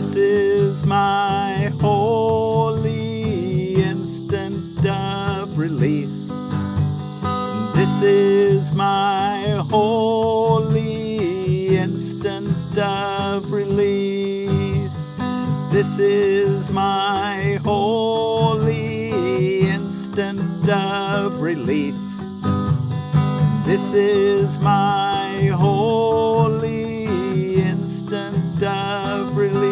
This is my holy instant of release. This is my holy instant of release. This is my holy instant of release. This is my holy instant of release.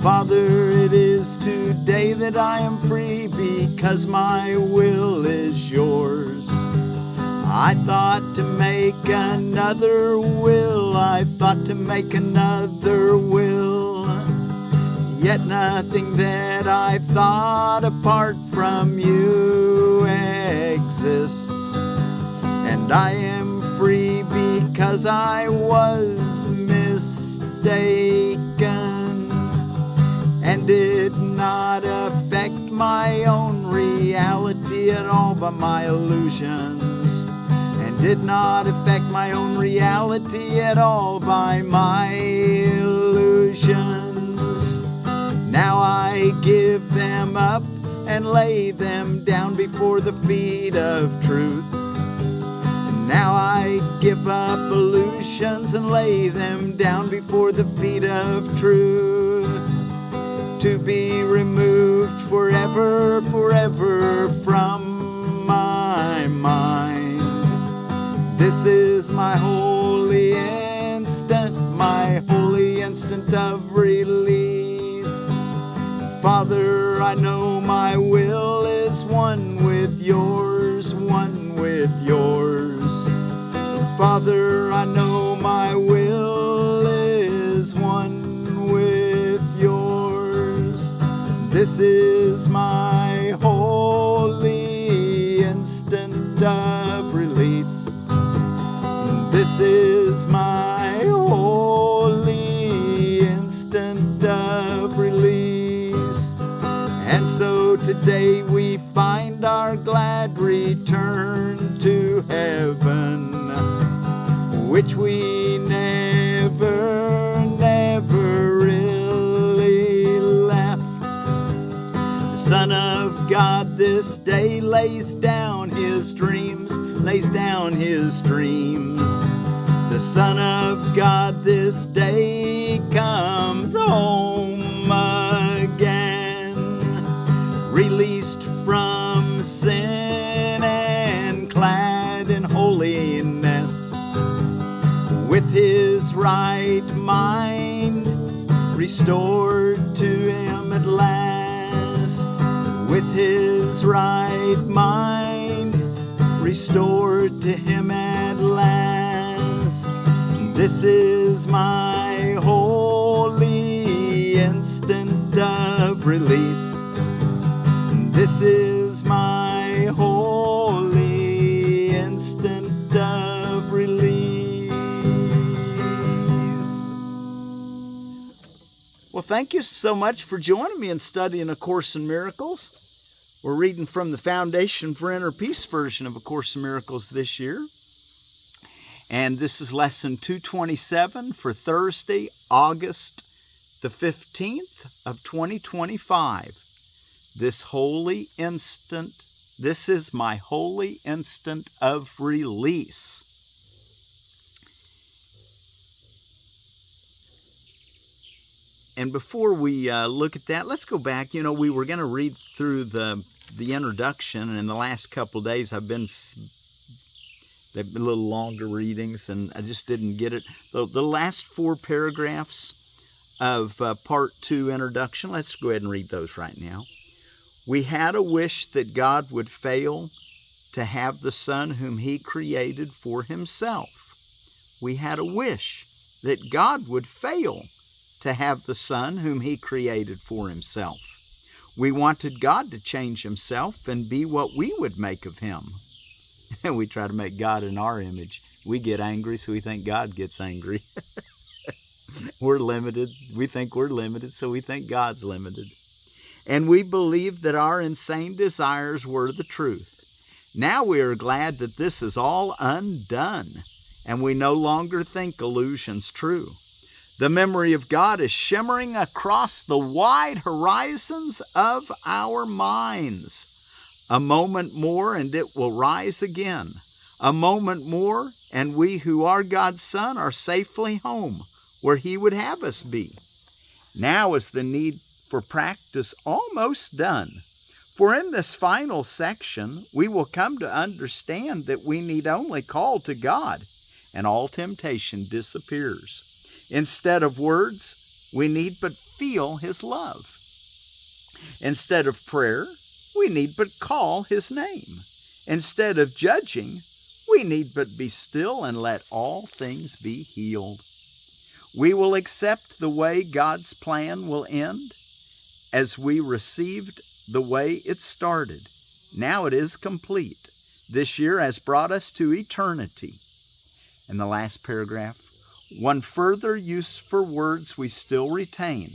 Father, it is today that I am free because my will is yours. I thought to make another will, I thought to make another will, yet nothing that I thought apart from you exists. And I am free because I was mistaken and did not affect my own reality at all by my illusions, and did not affect my own reality at all by my illusions. Now I give them up and lay them down before the feet of truth. And now I give up illusions and lay them down before the feet of truth, to be removed forever, forever from my mind. This is my holy instant of release. Father, I know my will is one with yours, one with yours. Father, I know my will is one with yours. This is my holy instant of release. This is my holy instant of release. And so today we find our glad return to heaven, which we never really left. The Son of God this day lays down his dreams, lays down his dreams. The Son of God this day comes home again, released from sin and clad in holiness, with his right mind restored to him at last, with his right mind restored to him at last. This is my holy instant of release. This is my holy instant of release. Well, thank you so much for joining me in studying A Course in Miracles. We're reading from the Foundation for Inner Peace version of A Course in Miracles this year. And this is lesson 227 for Thursday, August the 15th of 2025. This is my holy instant of release. And before we look at that, let's go back. You know, we were going to read through the introduction, and in the last couple of days they've been a little longer readings, and I just didn't get it. The last 4 paragraphs of part 2 introduction, let's go ahead and read those right now. We had a wish that God would fail to have the Son whom he created for himself. We had a wish that God would fail to have the Son whom he created for himself. We wanted God to change himself and be what we would make of him. And we try to make God in our image. We get angry, so we think God gets angry. We're limited. We think we're limited, so we think God's limited. And we believe that our insane desires were the truth. Now we are glad that this is all undone, and we no longer think illusions true. The memory of God is shimmering across the wide horizons of our minds. A moment more and it will rise again. A moment more and we who are God's Son are safely home, where He would have us be. Now is the need for practice almost done. For in this final section, we will come to understand that we need only call to God, and all temptation disappears. Instead of words, we need but feel His love. Instead of prayer, we need but call His name. Instead of judging, we need but be still and let all things be healed. We will accept the way God's plan will end as we received the way it started. Now it is complete. This year has brought us to eternity. And the last paragraph, one further use for words we still retain.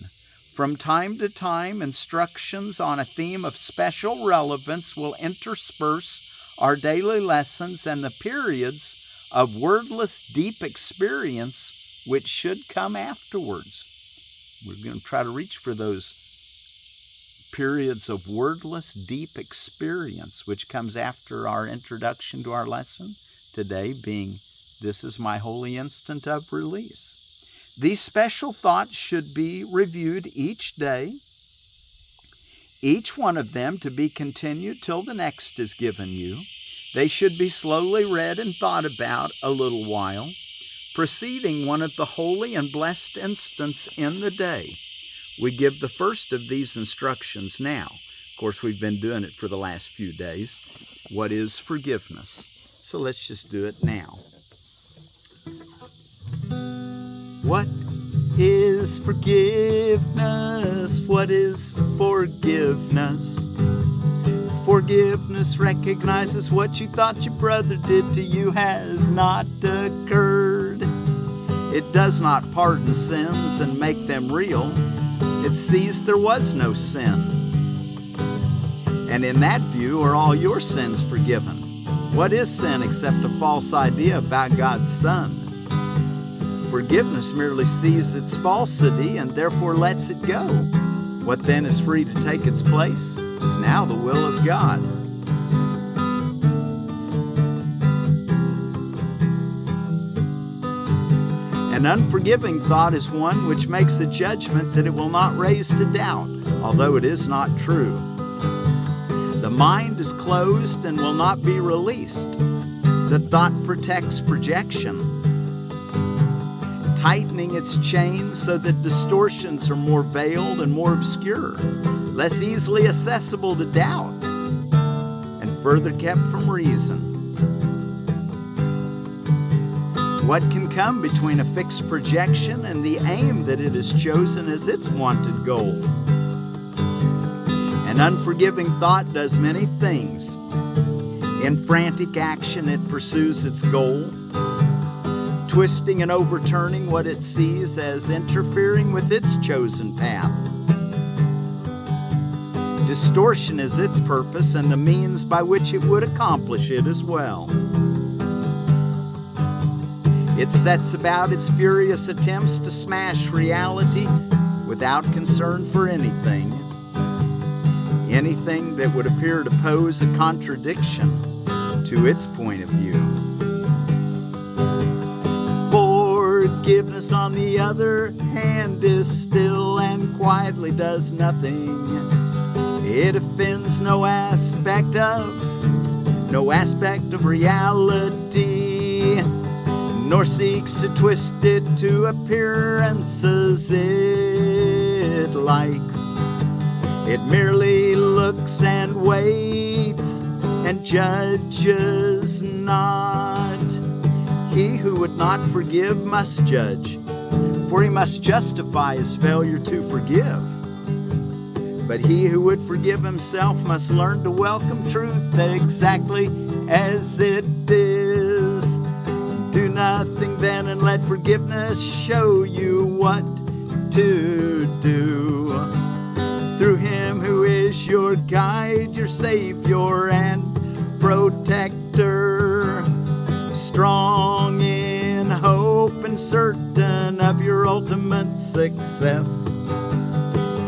From time to time, instructions on a theme of special relevance will intersperse our daily lessons and the periods of wordless deep experience which should come afterwards. We're going to try to reach for those periods of wordless deep experience which comes after our introduction to our lesson, today being "This is my holy instant of release." These special thoughts should be reviewed each day, each one of them to be continued till the next is given you. They should be slowly read and thought about a little while, preceding one of the holy and blessed instants in the day. We give the first of these instructions now. Of course, we've been doing it for the last few days. What is forgiveness? So let's just do it now. What is forgiveness? What is forgiveness? Forgiveness recognizes what you thought your brother did to you has not occurred. It does not pardon sins and make them real. It sees there was no sin. And in that view are all your sins forgiven. What is sin except a false idea about God's Son? Forgiveness merely sees its falsity and therefore lets it go. What then is free to take its place is now the will of God. An unforgiving thought is one which makes a judgment that it will not raise to doubt, although it is not true. The mind is closed and will not be released. The thought protects projection, tightening its chains so that distortions are more veiled and more obscure, less easily accessible to doubt, and further kept from reason. What can come between a fixed projection and the aim that it has chosen as its wanted goal? An unforgiving thought does many things. In frantic action, it pursues its goal, twisting and overturning what it sees as interfering with its chosen path. Distortion is its purpose and the means by which it would accomplish it as well. It sets about its furious attempts to smash reality without concern for anything that would appear to pose a contradiction to its point of view. Forgiveness, on the other hand, is still and quietly does nothing. It offends no aspect of reality, nor seeks to twist it to appearances it likes. It merely looks and waits and judges not. He who would not forgive must judge, for he must justify his failure to forgive. But he who would forgive himself must learn to welcome truth exactly as it is. Do not nothing then, and let forgiveness show you what to do. Through him who is your guide, your savior and protector, strong in hope and certain of your ultimate success.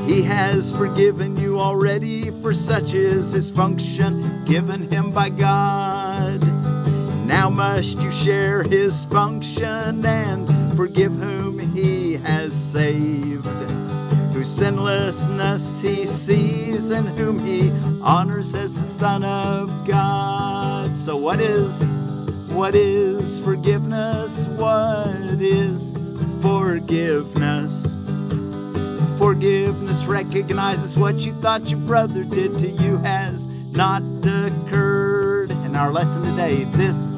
He has forgiven you already, for such is his function given him by God. Now must you share his function and forgive whom he has saved, whose sinlessness he sees and whom he honors as the Son of God. So what is forgiveness? What is forgiveness? Forgiveness recognizes what you thought your brother did to you has not occurred. In our lesson today, this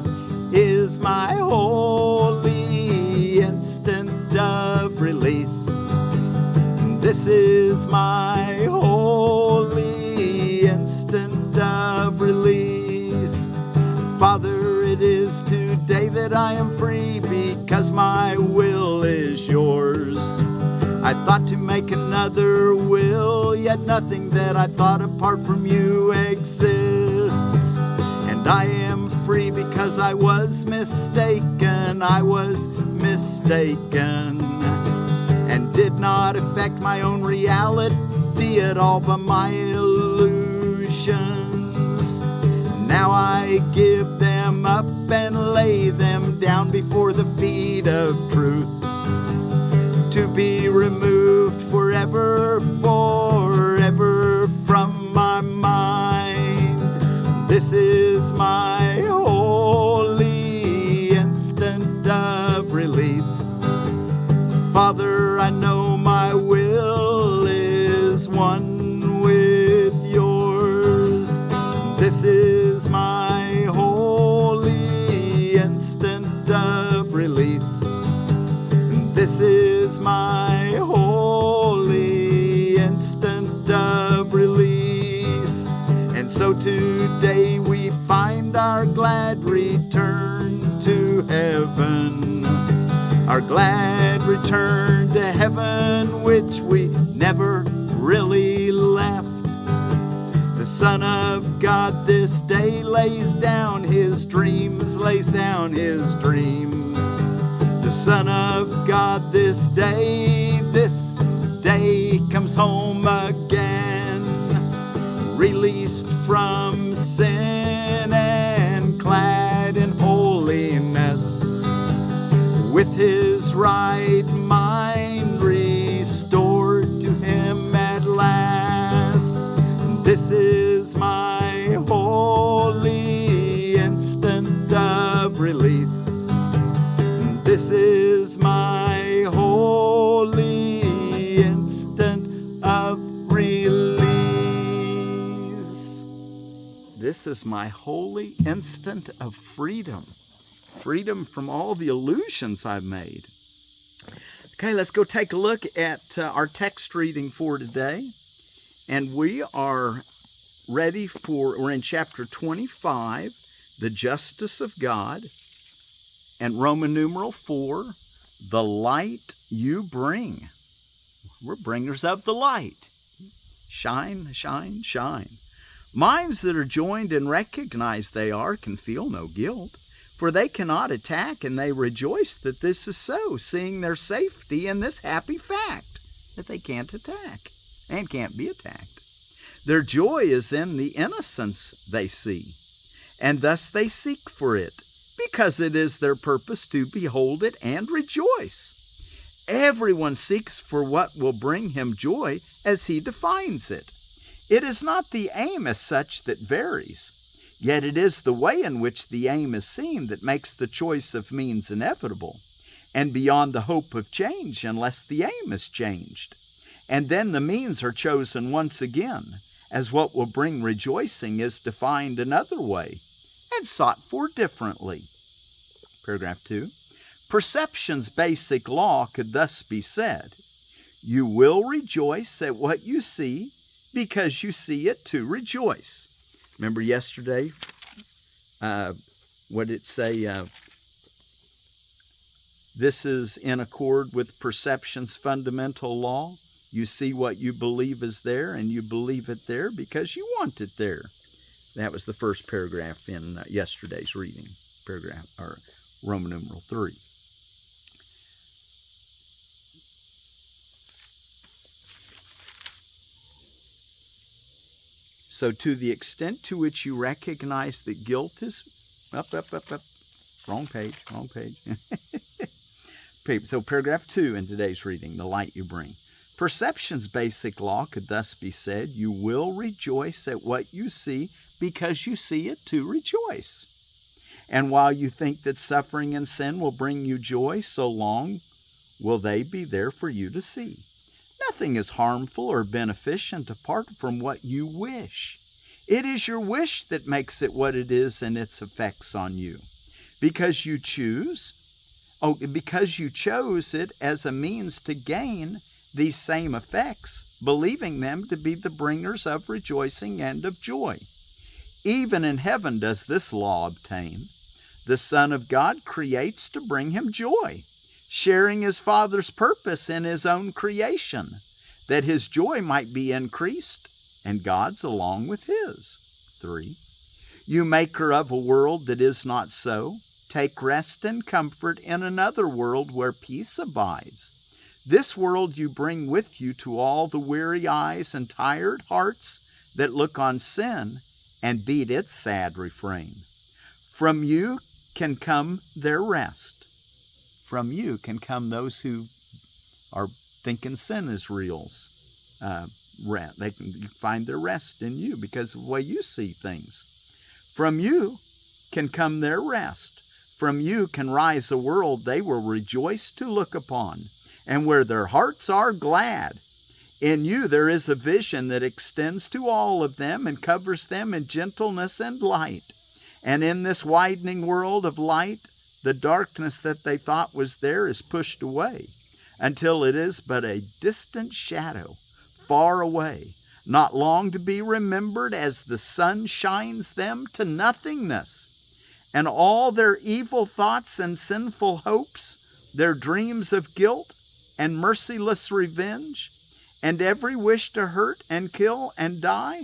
is my holy instant of release. This is my holy instant of release. Father, it is today that I am free, because my will is yours. I thought to make another will, yet nothing that I thought apart from you exists. And I am free because I was mistaken. I was mistaken, and did not affect my own reality at all, but my illusions. Now I give them up and lay them down before the feet of truth, to be removed forever, forever from my mind. This is my holy instant of release. Father, I know my will is one with yours. This is my holy instant of release. This is my holy instant of release. And so today we find our glad return to heaven, our glad return to heaven, which we never really left. The Son of God this day lays down his dreams, lays down his dreams. The Son of God this day comes home again, released from sin and clad in holiness, with his right mind restored to him at last. This is my holy instant of release. This is my holy instant of release. This is my holy instant of freedom. Freedom from all the illusions I've made. Okay, let's go take a look at our text reading for today. And we are ready we're in chapter 25, the justice of God. And Roman numeral 4, the light you bring. We're bringers of the light. Shine, shine, shine. Minds that are joined and recognize they are can feel no guilt, for they cannot attack, and they rejoice that this is so, seeing their safety in this happy fact, that they can't attack and can't be attacked. Their joy is in the innocence they see, and thus they seek for it, because it is their purpose to behold it and rejoice. Everyone seeks for what will bring him joy as he defines it. It is not the aim as such that varies, yet it is the way in which the aim is seen that makes the choice of means inevitable, and beyond the hope of change unless the aim is changed. And then the means are chosen once again, as what will bring rejoicing is defined another way and sought for differently. Paragraph 2. Perception's basic law could thus be said: you will rejoice at what you see because you see it to rejoice. Remember yesterday, what did it say? This is in accord with perception's fundamental law. You see what you believe is there, and you believe it there because you want it there. That was the first paragraph in yesterday's reading, paragraph or Roman numeral 3. So to the extent to which you recognize that guilt is wrong page. So paragraph 2 in today's reading, the light you bring. Perception's basic law could thus be said, you will rejoice at what you see because you see it to rejoice. And while you think that suffering and sin will bring you joy, so long will they be there for you to see. Nothing is harmful or beneficent apart from what you wish. It is your wish that makes it what it is and its effects on you. Because you chose it as a means to gain these same effects, believing them to be the bringers of rejoicing and of joy. Even in heaven does this law obtain. The Son of God creates to bring him joy, sharing his Father's purpose in his own creation, that his joy might be increased, and God's along with his. 3. You maker of a world that is not so, take rest and comfort in another world where peace abides. This world you bring with you to all the weary eyes and tired hearts that look on sin and beat its sad refrain. From you can come their rest. From you can come those who are thinking sin is reals. They can find their rest in you because of the way you see things. From you can come their rest. From you can rise a world they will rejoice to look upon, and where their hearts are glad. In you there is a vision that extends to all of them and covers them in gentleness and light. And in this widening world of light, the darkness that they thought was there is pushed away, until it is but a distant shadow, far away, not long to be remembered as the sun shines them to nothingness. And all their evil thoughts and sinful hopes, their dreams of guilt and merciless revenge, and every wish to hurt and kill and die,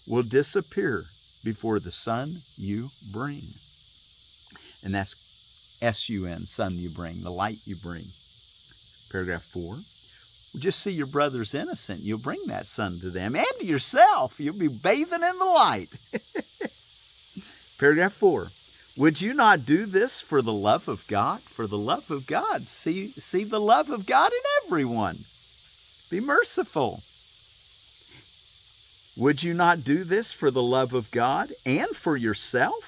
will disappear before the sun you bring. And that's S-U-N, sun you bring, the light you bring. Paragraph 4. Just see your brother's innocent. You'll bring that sun to them and to yourself. You'll be bathing in the light. Paragraph 4. Would you not do this for the love of God? For the love of God. See the love of God in everyone. Be merciful. Would you not do this for the love of God and for yourself?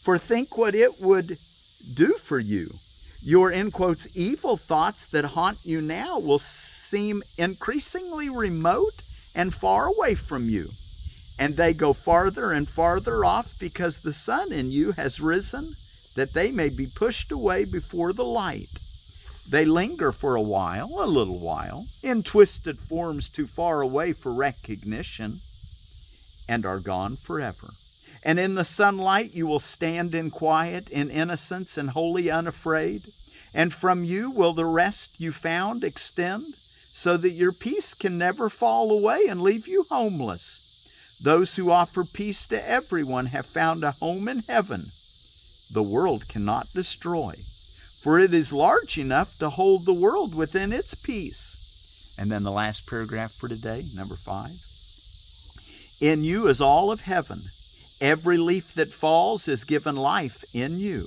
For think what it would do for you. Your, in quotes, evil thoughts that haunt you now will seem increasingly remote and far away from you. And they go farther and farther off because the sun in you has risen, that they may be pushed away before the light. They linger for a little while, in twisted forms too far away for recognition, and are gone forever. And in the sunlight you will stand in quiet, in innocence, and wholly unafraid. And from you will the rest you found extend, so that your peace can never fall away and leave you homeless. Those who offer peace to everyone have found a home in heaven. The world cannot destroy, for it is large enough to hold the world within its peace. And then the last paragraph for today, number 5. In you is all of heaven. Every leaf that falls is given life in you.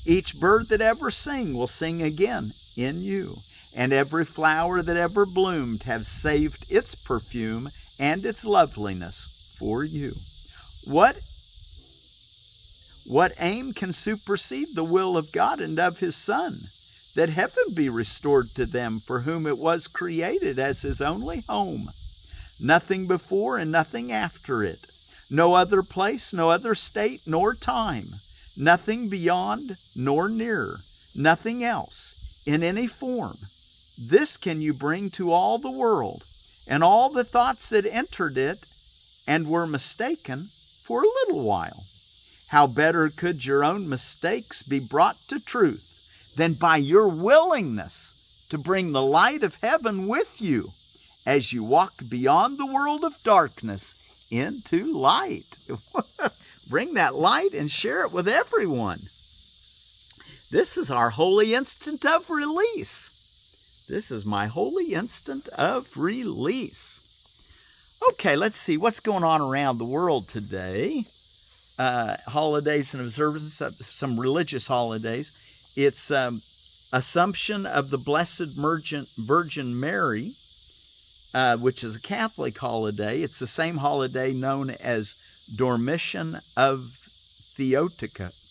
Each bird that ever will sing again in you. And every flower that ever bloomed has saved its perfume and its loveliness for you. What aim can supersede the will of God and of his Son, that heaven be restored to them for whom it was created as his only home? Nothing before and nothing after it. No other place, no other state, nor time. Nothing beyond nor nearer. Nothing else in any form. This can you bring to all the world, and all the thoughts that entered it and were mistaken for a little while. How better could your own mistakes be brought to truth than by your willingness to bring the light of heaven with you as you walk beyond the world of darkness into light. Bring that light and share it with everyone. This is our holy instant of release. This is my holy instant of release. Okay, let's see what's going on around the world today. Holidays and observances, some religious holidays. It's Assumption of the Blessed Virgin Mary, which is a Catholic holiday. It's the same holiday known as Dormition of Theotokos.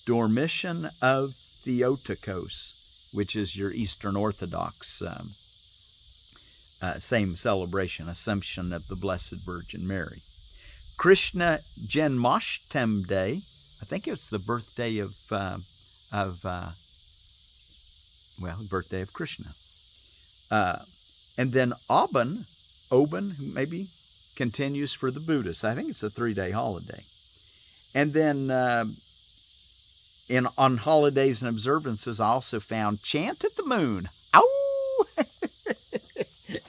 Dormition of Theotokos, which is your Eastern Orthodox same celebration, Assumption of the Blessed Virgin Mary. Krishna Janmashtami Day, I think it's the birthday of birthday of Krishna. And then Oban maybe continues for the Buddhists. I think it's a 3-day holiday. And then on holidays and observances, I also found Chant at the Moon. Ow!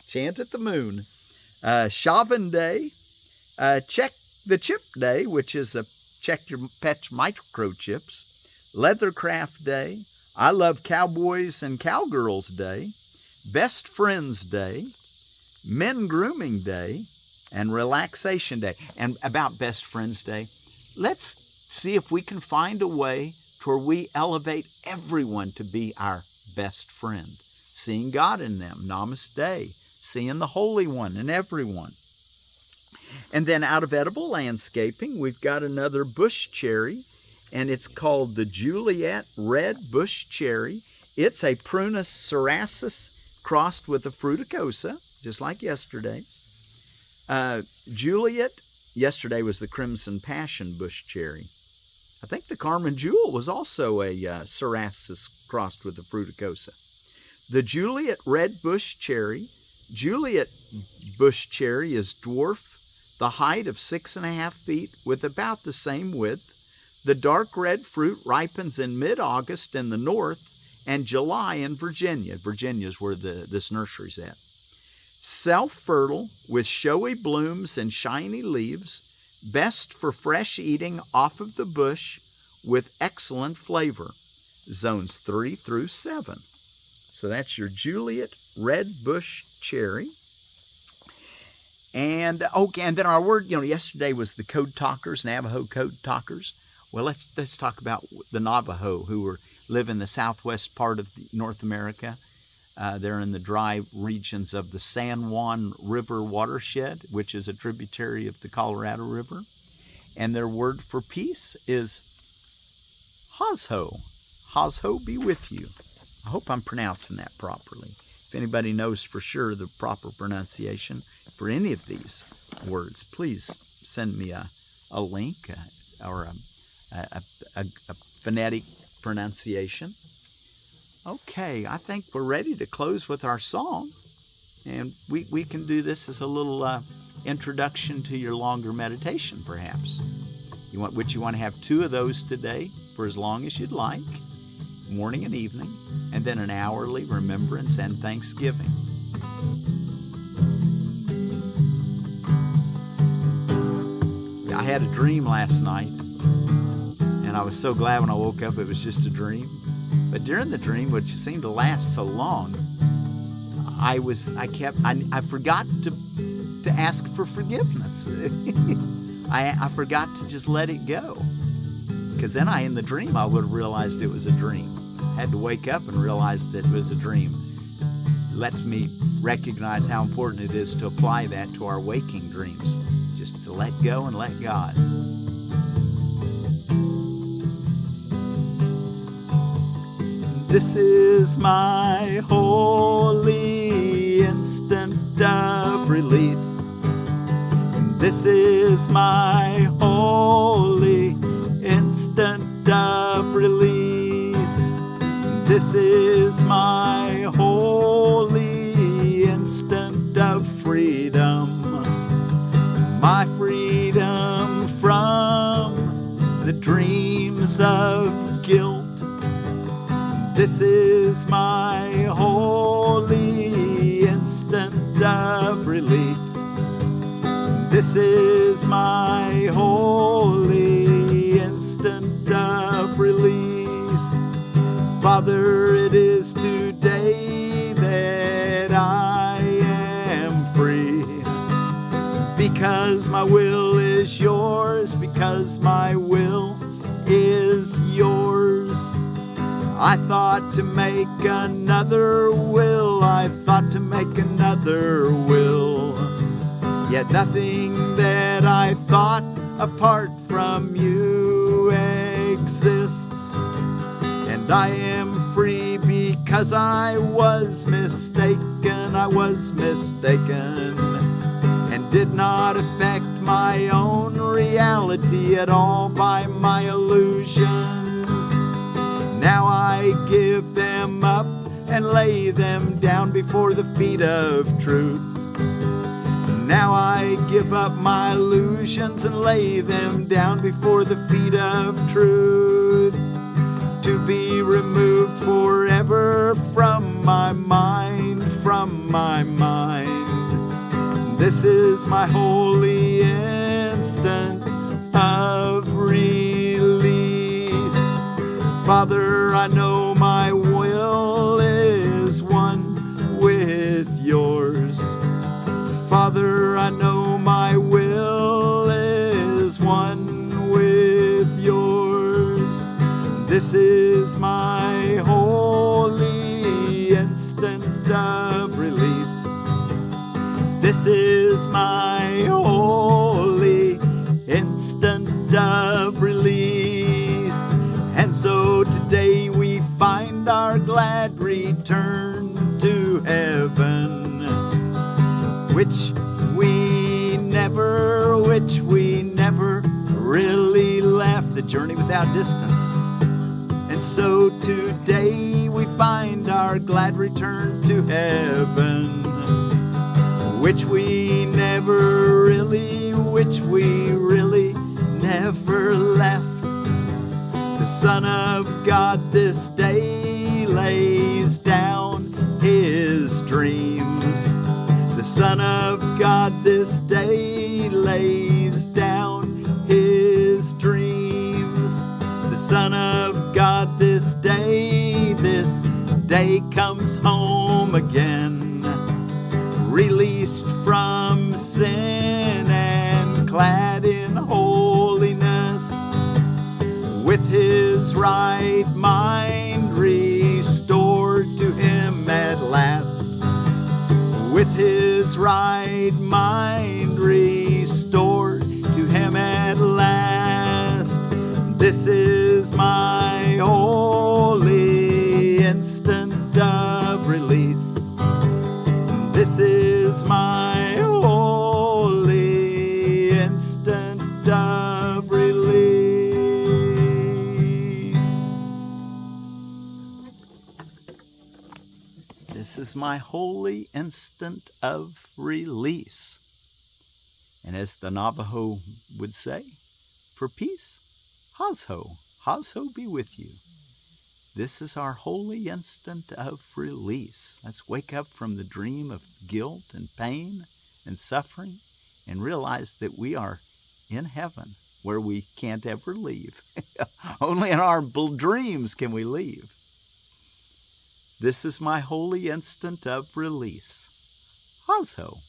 Chant at the Moon. Shavan Day. Check the Chip Day, which is a check your pet's microchips. Leathercraft Day. I Love Cowboys and Cowgirls Day. Best Friends Day. Men Grooming Day. And Relaxation Day. And about Best Friends Day, let's see if we can find a way to where we elevate everyone to be our best friend. Seeing God in them. Namaste. Seeing the Holy One in everyone. And then out of edible landscaping, we've got another bush cherry, and it's called the Juliet Red Bush Cherry. It's a Prunus cerasus crossed with a fruticosa, just like yesterday's. Juliet, yesterday was the Crimson Passion Bush Cherry. I think the Carmen Jewel was also a cerasus crossed with a fruticosa. The Juliet Red Bush Cherry. Juliet bush cherry is dwarf, the height of 6.5 feet with about the same width. The dark red fruit ripens in mid-August in the north and July in Virginia. Virginia is where this nursery's at. Self-fertile with showy blooms and shiny leaves, best for fresh eating off of the bush with excellent flavor. Zones 3 through 7. So that's your Juliet Red Bush Cherry. And then our word, yesterday was the Code Talkers, Navajo Code Talkers. Well, let's talk about the Navajo who live in the southwest part of North America. They're in the dry regions of the San Juan River watershed, which is a tributary of the Colorado River. And their word for peace is Hozho. Hozho be with you. I hope I'm pronouncing that properly. If anybody knows for sure the proper pronunciation for any of these words, please send me a link or a phonetic pronunciation. Okay, I think we're ready to close with our song. And we can do this as a little introduction to your longer meditation, perhaps. You want to have 2 of those today for as long as you'd like, morning and evening, and then an hourly remembrance and thanksgiving. I had a dream last night, and I was so glad when I woke up it was just a dream. But during the dream, which seemed to last so long, I forgot to ask for forgiveness. I forgot to just let it go. Because then in the dream, I would have realized it was a dream. I had to wake up and realize that it was a dream. It lets me recognize how important it is to apply that to our waking dreams. Just to let go and let God. This is my holy instant of release. This is my holy instant of release. This is my holy instant of freedom. My my freedom from the dreams of guilt. This is my holy instant of release. This is my holy instant of release. Father, it is today that I am free, because my will is yours, because my will is yours. I thought to make another will, I thought to make another will, yet nothing that I thought apart from you exists. And I am free because I was mistaken, and did not affect my own reality at all by my illusions. Now I give them up and lay them down before the feet of truth. Now I give up my illusions and lay them down before the feet of truth, to be removed forever from my mind, from my mind. This is my holy instant of release. Father, I know my will is one with yours. Father, I know my will is one with yours. This is my holy instant of release. This is my holy instant of release. And so today we find our glad return to heaven, which we never really left, the journey without distance. And so today we find our glad return to heaven, which we really never left. The Son of God this day lays down his dreams. The Son of God this day lays down his dreams. The Son of God this day comes home again, released from sin and clad in holiness, with his right mind restored to him at last, with his right mind restored to him at last. This is my holy instant of release. This is my holy instant of release. This is my holy instant of release. And as the Navajo would say, for peace, Hozho, Hozho be with you. This is our holy instant of release. Let's wake up from the dream of guilt and pain and suffering and realize that we are in heaven, where we can't ever leave. Only in our dreams can we leave. This is my holy instant of release. Hozho.